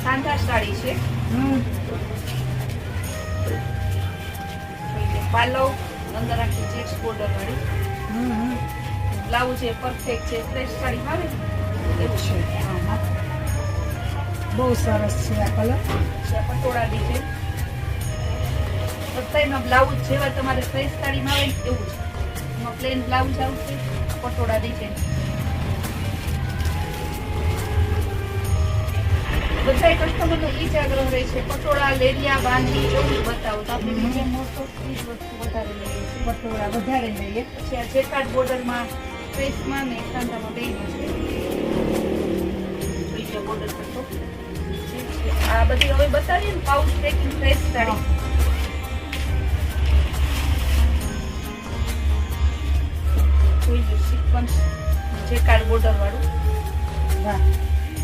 સાંધા સાડી છે. હમ પાલવ અંદર આખી ચેક્સ બોર્ડર વાળી. હમ બ્લાઉઝ છે પરફેક્ટ છે, ફ્રેશ સાડી આવે ને એવું છે. બહુ સરસ છે આ કલર. પટોળા ડિઝાઇન બધાયમાં બ્લાઉઝ જેવા તમારે ફ્રેશ સાડીમાં આવે ને એવું છે. એમાં પ્લેન બ્લાઉઝ આવશે, પટોળા ડિઝાઇન. બધા કસ્ટમરનો ઈ જ આગ્રહ રહે છે પટોળા, લેરિયા, બાંધી એવું બતાવો તો આપણે બીજે મોસ્ટ ઓફ ઈ જ વસ્તુ વધારે લઈએ છીએ. પટોળા વધારે લઈએ. પછી આ જેકાર્ડ બોર્ડરમાં ફ્રેશમાં ને સાંધામાં બેયમાં છે. જોઈ લો બોર્ડર કરતો. આ બધી હવે બતાવીએ ને પાઉચ પેકિંગ ફ્રેશ સાડી. જોઈ લો સિક્વન્સ જેકાર્ડ બોર્ડર વાળું. વાહ